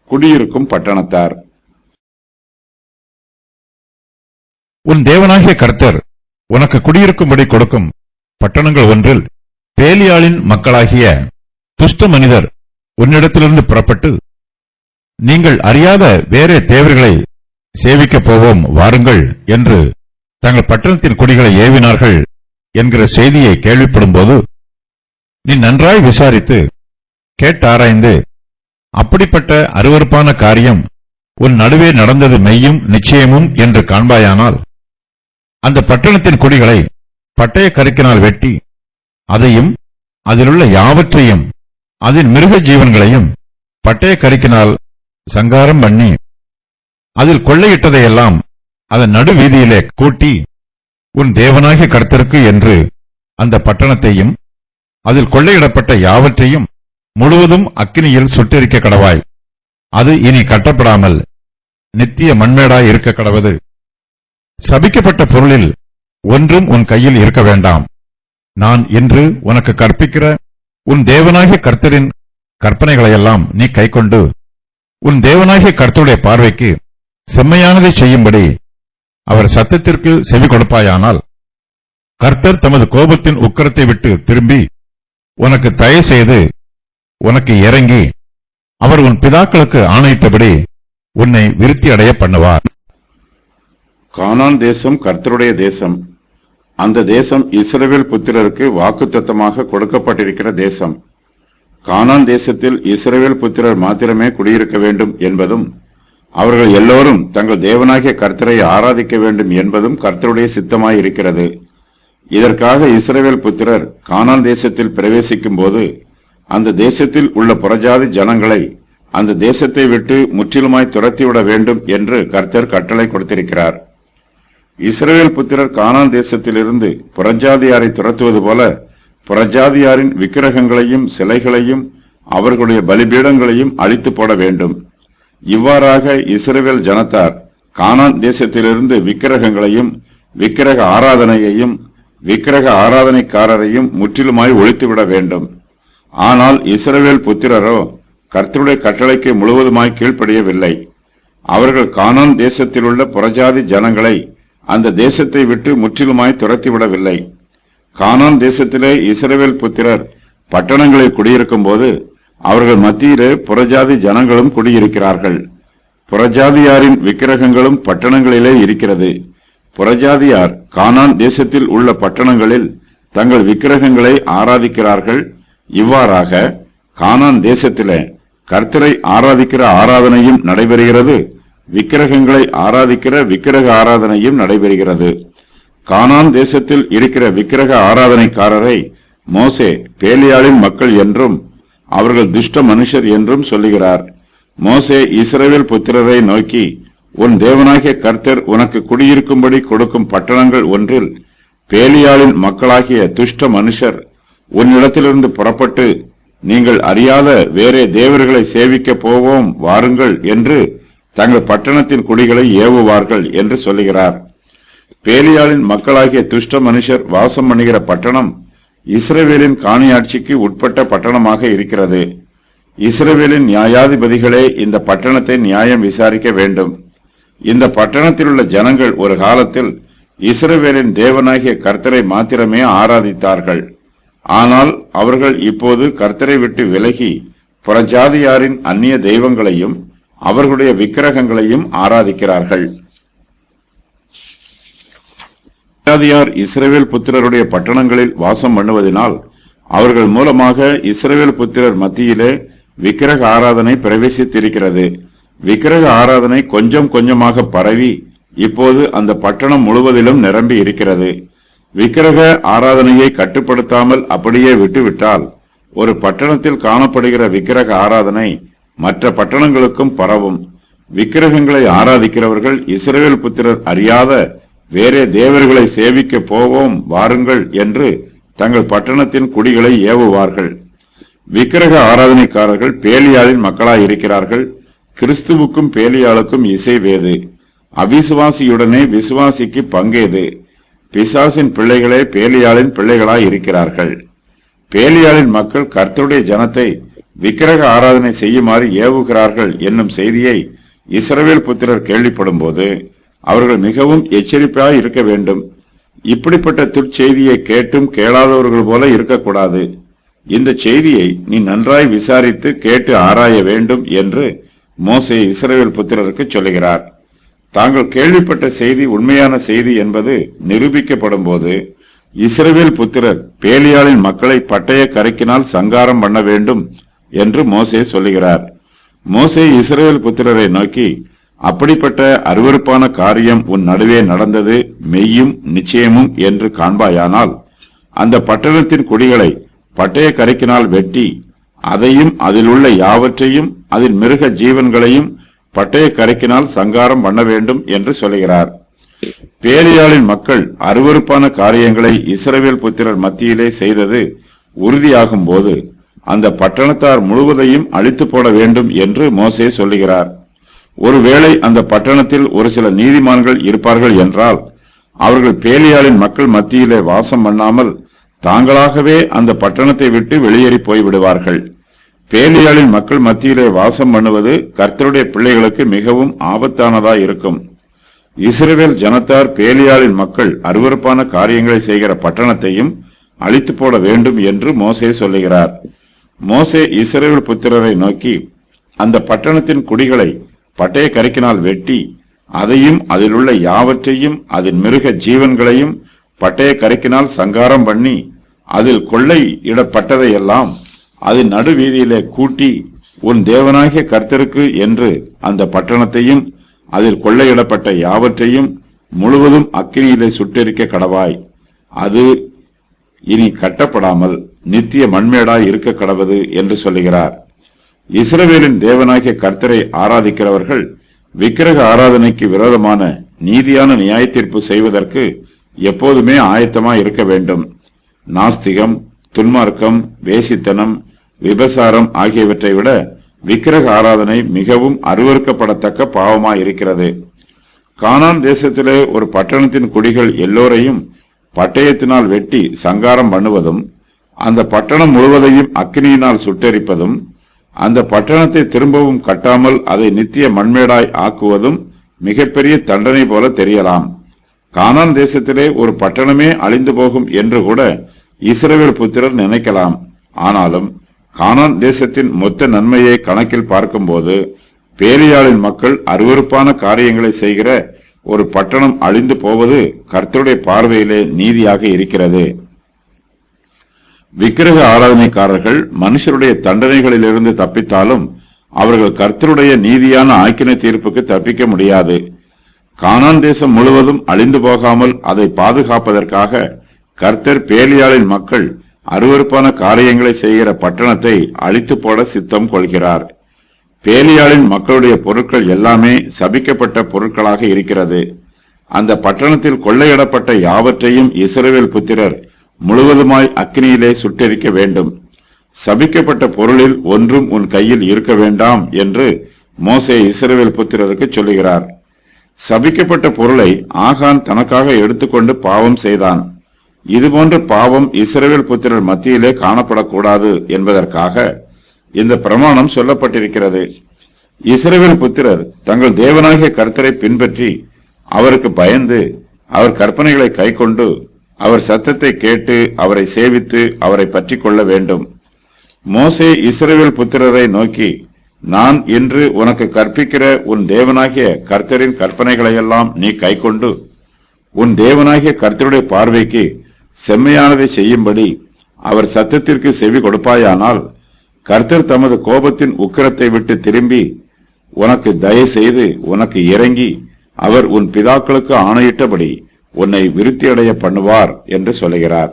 குடியிருக்கும் பட்டணத்தார். உன் தேவனாகிய கர்த்தர் உனக்கு குடியிருக்கும்படி கொடுக்கும் பட்டணங்கள் ஒன்றில் பேலியாளின் மக்களாகிய துஷ்ட மனிதர் உன்னிடத்திலிருந்து புறப்பட்டு, நீங்கள் அறியாத வேறே தேவர்களை சேவிக்கப் போவோம் வாருங்கள் என்று தங்கள் பட்டணத்தின் குடிகளை ஏவினார்கள் என்கிற செய்தியை கேள்விப்படும்போது, நீ நன்றாய் விசாரித்து கேட்டாராய்ந்து அப்படிப்பட்ட அருவருப்பான காரியம் உன் நடுவே நடந்தது மெய்யும் நிச்சயமும் என்று காண்பாயானால், அந்த பட்டணத்தின் குடிகளை பட்டய கருக்கினால் வெட்டி அதையும் அதிலுள்ள யாவற்றையும் அதன் மிருக ஜீவன்களையும் பட்டய கருக்கினால் சங்காரம் பண்ணி அதில் கொள்ளையிட்டதையெல்லாம் அதன் நடு வீதியிலே கூட்டி, உன் தேவனாகிய கர்த்தருக்கு என்று அந்த பட்டணத்தையும் அதில் கொள்ளையிடப்பட்ட யாவற்றையும் முழுவதும் அக்கினியில் சுட்டெரிக்க கடவாய். அது இனி கட்டப்படாமல் நித்திய மண்மேடாய் இருக்க கடவது. சபிக்கப்பட்ட பொருளில் ஒன்றும் உன் கையில் இருக்க வேண்டாம். நான் இன்று உனக்கு கற்பிக்கிற உன் தேவனாகிய கர்த்தரின் கற்பனைகளையெல்லாம் நீ கைக்கொண்டு உன் தேவனாகிய கர்த்தருடைய பார்வைக்கு செம்மையானதை செய்யும்படி அவர் சத்தத்திற்கு செவி கொடுப்பாயானால், கர்த்தர் தமது கோபத்தின் உக்கிரத்தை விட்டு திரும்பி உனக்கு தயை செய்து உனக்கு இறங்கி அவர் உன் பிதாக்களுக்கு ஆணையிட்டபடி உன்னை விருத்தி அடைய பண்ணுவார். கானான் தேசம் கர்த்தருடைய தேசம். அந்த தேசம் இஸ்ரவேல் புத்திரருக்கு வாக்குத்தத்தமாக கொடுக்கப்பட்டிருக்கிற தேசம். கானான் தேசத்தில் இஸ்ரவேல் புத்திரர் மாத்திரமே குடியிருக்க வேண்டும் என்பதும், அவர்கள் எல்லோரும் தங்கள் தேவனாகிய கர்த்தரை ஆராதிக்க வேண்டும் என்பதும் கர்த்தருடைய சித்தமாயிருக்கிறது. இதற்காக இஸ்ரவேல் புத்திரர் கானான் தேசத்தில் பிரவேசிக்கும் போது அந்த தேசத்தில் உள்ள புறஜாதி ஜனங்களை அந்த தேசத்தை விட்டு முற்றிலுமாய் துரத்திவிட வேண்டும் என்று கர்த்தர் கட்டளை கொடுத்திருக்கிறார். இஸ்ரவேல் புத்திரர் கானான் தேசத்திலிருந்து புறஜாதியாரை துரத்துவது போல புறஜாதியாரின் விக்கிரகங்களையும் சிலைகளையும் அவர்களுடைய பலிபீடங்களையும் அழித்து போட வேண்டும். இவ்வாறாக இஸ்ரவேல் ஜனத்தார் கானான் தேசத்திலிருந்து விக்கிரகங்களையும் விக்கிரக ஆராதனையையும் விக்கிரக ஆராதனைக்காரரையும் முற்றிலுமாய் ஒழித்துவிட வேண்டும். ஆனால் இஸ்ரவேல் புத்திரரோ கர்த்தருடைய கட்டளைக்கு முழுவதுமாய் கீழ்ப்படியவில்லை. அவர்கள் கானான் தேசத்திலுள்ள புறஜாதி ஜனங்களை அந்த தேசத்தை விட்டு முற்றிலுமாய் துரத்திவிடவில்லை. கானான் தேசத்திலே இஸ்ரவேல் புத்திரர் பட்டணங்களில் குடியிருக்கும் போது அவர்கள் மத்தியிலே புறஜாதி ஜனங்களும் குடியிருக்கிறார்கள். புறஜாதியாரின் விக்கிரகங்களும் பட்டணங்களிலே இருக்கிறது. புறஜாதியார் கானான் தேசத்தில் உள்ள பட்டணங்களில் தங்கள் விக்கிரகங்களை ஆராதிக்கிறார்கள். இவ்வாறாக கானான் தேசத்திலே கர்த்தரை ஆராதிக்கிற ஆராதனையும் நடைபெறுகிறது, விக்கிரகங்களை ஆராதிக்கிற விக்கிரக ஆராதனையும் நடைபெறுகிறது. கானான் தேசத்தில் இருக்கிற விக்கிரக ஆராதனைக்காரரை மோசே பேலியாளின் மக்கள் என்றும் அவர்கள் துஷ்ட மனுஷர் என்றும் சொல்லுகிறார். மோசே இஸ்ரவேல் புத்திரரை நோக்கி, உன் தேவனாகிய கர்த்தர் உனக்கு குடியிருக்கும்படி கொடுக்கும் பட்டணங்கள் ஒன்றில் பேலியாளின் மக்களாகிய துஷ்ட மனுஷர் உன்னிடத்திலிருந்து புறப்பட்டு, நீங்கள் அறியாத வேறே தேவர்களை சேவிக்க போவோம் வாருங்கள் என்று தங்கள் பட்டணத்தின் குடிகளை ஏவுவார்கள் என்று சொல்லுகிறார். பேலியாளின் மக்களாகிய துஷ்ட மனுஷர் வாசம் பண்ணுகிற பட்டணம் இஸ்ரவேலின் காணியாட்சிக்கு உட்பட்ட பட்டணமாக இருக்கிறது. இஸ்ரவேலின் நியாயாதிபதிகளே இந்த பட்டணத்தை நியாயம் விசாரிக்க வேண்டும். இந்த பட்டணத்தில் உள்ள ஜனங்கள் ஒரு காலத்தில் இஸ்ரவேலின் தேவனாகிய கர்த்தரை மாத்திரமே ஆராதித்தார்கள். ஆனால் அவர்கள் இப்போது கர்த்தரை விட்டு விலகி புறஜாதியாரின் அந்நிய தெய்வங்களையும் அவர்களுடைய விக்கிரகங்களையும் ஆராதிக்கிறார்கள். புறஜாதியார் இஸ்ரவேல் புத்திரருடைய பட்டணங்களில் வாசம் பண்ணுவதனால் அவர்கள் மூலமாக இஸ்ரவேல் புத்திரர் மத்தியிலே விக்கிரக ஆராதனை பிரவேசித்திருக்கிறது. விக்கிரக ஆராதனை கொஞ்சம் கொஞ்சமாக பரவி இப்போது அந்த பட்டணம் முழுவதிலும் நிரம்பி இருக்கிறது. விக்கிரக ஆராதனையை கட்டுப்படுத்தாமல் அப்படியே விட்டுவிட்டால் ஒரு பட்டணத்தில் காணப்படுகிற விக்கிரக ஆராதனை மற்ற பட்டணங்களுக்கும் பரவும். விக்கிரகங்களை ஆராதிக்கிறவர்கள் இஸ்ரவேல் புத்திரர் அறியாத வேறே தேவர்களை சேவிக்க போவோம் வாருங்கள் என்று தங்கள் பட்டணத்தின் குடிகளை ஏவுவார்கள். விக்கிரக ஆராதனைக்காரர்கள் பேலியாளின் மக்களாயிருக்கிறார்கள். கிறிஸ்துவுக்கும் பேலியாளுக்கும் இசைவேது. அவிசுவாசியுடனே விசுவாசிக்கு பங்கேது. பிசாசின் பிள்ளைகளே பேலியாளின் பிள்ளைகளாய் இருக்கிறார்கள். பேலியாளின் மக்கள் கர்த்தருடைய ஜனத்தை விக்கிரக ஆராதனை செய்யுமாறு ஏவுகிறார்கள் என்னும் செய்தியை இஸ்ரவேல் புத்திரர் கேள்விப்படும் போது அவர்கள் மிகவும் எச்சரிப்பாய் இருக்க வேண்டும். இப்படிப்பட்ட துர்ச்செய்தியை கேட்டும் கேளாதவர்கள் போல இருக்கக்கூடாது. இந்த செய்தியை நீ நன்றாய் விசாரித்து கேட்டு ஆராய வேண்டும் என்று மோசே இஸ்ரவேல் புத்திரருக்கு சொல்லுகிறார். தாங்கள் கேள்விப்பட்ட செய்தி உண்மையான செய்தி என்பது நிரூபிக்கப்படும் போது இஸ்ரவேல் புத்திரர் பேலியாளின் மக்களை பட்டய கரைக்கினால் சங்காரம் பண்ண வேண்டும் என்று மோசே சொல்லுகிறார். மோசே இஸ்ரவேல் புத்திரரை நோக்கி, அப்படிப்பட்ட அருவருப்பான காரியம் உன் நடுவே நடந்தது மெய்யும் நிச்சயமும் என்று காண்பாயானால் அந்த பட்டணத்தின் குடிகளை பட்டய கரைக்கினால் வெட்டி அதையும் அதில் உள்ள யாவற்றையும் அதன் மிருக ஜீவன்களையும் பட்டய கரைக்கினால் சங்காரம் பண்ண வேண்டும் என்று சொல்லுகிறார். பேலியாளின் மக்கள் அருவருப்பான காரியங்களை இஸ்ரவேல் புத்திரர் மத்தியிலே செய்தது உறுதியாகும் போது அந்த பட்டணத்தார் முழுவதையும் அழித்து போட வேண்டும் என்று மோசே சொல்லுகிறார். ஒருவேளை அந்த பட்டணத்தில் ஒரு சில நீதிமான்கள் இருப்பார்கள் என்றால் அவர்கள் பேலியாளின் மக்கள் மத்தியிலே வாசம் பண்ணாமல் தாங்களாகவே அந்த பட்டணத்தை விட்டு வெளியேறி போய்விடுவார்கள். பேலியாளின் மக்கள் மத்தியிலே வாசம் பண்ணுவது கர்த்தருடைய பிள்ளைகளுக்கு மிகவும் ஆபத்தானதாய் இருக்கும். இஸ்ரவேல் ஜனத்தார் பேலியாளின் மக்கள் அருவருப்பான காரியங்களை செய்கிற பட்டணத்தையும் அழித்து போட வேண்டும் என்று மோசே சொல்லுகிறார். மோசே இஸ்ரவேல் புத்திரரை நோக்கி, அந்த பட்டணத்தின் குடிகளை பட்டய கரைக்கினால் வெட்டி அதையும் அதில் உள்ள யாவற்றையும் அதன் மிருக ஜீவன்களையும் பட்டய கரைக்கினால் சங்காரம் பண்ணி அதில் கொள்ளை இடப்பட்டதையெல்லாம் அதன் நடுவீதியிலே கூட்டி உன் தேவனாகிய கர்த்தருக்கு என்று அந்த பட்டணத்தையும் அதில் கொள்ளையிடப்பட்ட யாவற்றையும் முழுவதும் அக்கினியிலே சுட்டெரிக்க கடவாய். அது இனி கட்டப்படாமல் நித்திய மண்மேடாய் இருக்க கடவது என்று சொல்லுகிறார். இஸ்ரவேலின் தேவனாகிய கர்த்தரை ஆராதிக்கிறவர்கள் விக்கிரக ஆராதனைக்கு விரோதமான நீதியான நியாய தீர்ப்பு செய்வதற்கு எப்போதுமே ஆயத்தமாய் இருக்க வேண்டும். நாஸ்திகம், துன்மார்க்கம், வேசித்தனம், விபசாரம் ஆகியவற்றை விட விக்கிரக ஆராதனை மிகவும் அருவருக்கப்படத்தக்க பாவமாய் இருக்கிறது. கானான் தேசத்திலே ஒரு பட்டணத்தின் குடிகள் எல்லோரையும் பட்டயத்தினால் வெட்டி சங்காரம் பண்ணுவதும் அந்த பட்டணம் முழுவதையும் அக்கினியினால் சுட்டெரிப்பதும் அந்த பட்டணத்தை திரும்பவும் கட்டாமல் அதை நித்திய மண்மேடாய் ஆக்குவதும் மிகப்பெரிய தண்டனை போல தெரியலாம். கானான் தேசத்திலே ஒரு பட்டணமே அழிந்து போகும் என்று கூட இஸ்ரவேல் புத்திரர் நினைக்கலாம். ஆனாலும் கானான் தேசத்தின் மொத்த நன்மையை கணக்கில் பார்க்கும்போது பேலியாளின் மக்கள் அருவருப்பான காரியங்களை செய்கிற ஒரு பட்டணம் அழிந்து போவது கர்த்தருடைய பார்வையிலே நீதியாக இருக்கிறது. விக்கிரக ஆராதனைக்காரர்கள் மனுஷருடைய தண்டனைகளிலிருந்து தப்பித்தாலும் அவர்கள் கர்த்தருடைய நீதியான ஆக்கினை தீர்ப்புக்கு தப்பிக்க முடியாது. கானான் தேசம் முழுவதும் அழிந்து போகாமல் அதை பாதுகாப்பதற்காக கர்த்தர் பேலியாளின் மக்கள் அருவருப்பான காரியங்களை செய்கிற பட்டணத்தை அழித்து போட சித்தம் கொள்கிறார். பேலியாளின் மக்களுடைய பொருட்கள் எல்லாமே சபிக்கப்பட்ட பொருட்களாக இருக்கிறது. அந்த பட்டணத்தில் கொள்ளையிடப்பட்ட யாவற்றையும் இஸ்ரவேல் புத்திரர் முழுவதுமாய் அக்கினியிலே சுட்டெரிக்க வேண்டும். சபிக்கப்பட்ட பொருளில் ஒன்றும் உன் கையில் இருக்க வேண்டாம் என்று மோசே இஸ்ரவேல் புத்திரருக்கு சொல்லுகிறார். சபிக்கப்பட்ட பொருளை ஆகான் தனக்காக எடுத்துக்கொண்டு பாவம் செய்தான். இதுபோன்ற பாவம் இஸ்ரவேல் புத்திரர் மத்தியிலே காணப்படக்கூடாது என்பதற்காக இந்த பிரமாணம் சொல்லப்பட்டிருக்கிறது. இஸ்ரவேல் புத்திரர் தங்கள் தேவனாகிய கர்த்தரை பின்பற்றி அவருக்கு பயந்து அவர் கற்பனைகளை கைக்கொண்டு அவர் சத்தத்தை கேட்டு அவரை சேவித்து அவரை பற்றி கொள்ள வேண்டும். மோசே இஸ்ரவேல் புத்திரரை நோக்கி, நான் இன்று உனக்கு கற்பிக்கிற உன் தேவனாகிய கர்த்தரின் கற்பனைகளையெல்லாம் நீ கைக்கொண்டு உன் தேவனாகிய கர்த்தருடைய பார்வைக்கு செம்மையானதை செய்யும்படி அவர் சத்தத்திற்கு செவி கொடுப்பாயானால் கர்த்தர் தமது கோபத்தின் உக்கிரத்தை விட்டு திரும்பி உனக்கு தயை செய்து உனக்கு இறங்கி அவர் உன் பிதாக்களுக்கு ஆணையிட்டபடி உன்னை விருத்தியடைய பண்ணுவார் என்று சொல்லுகிறார்.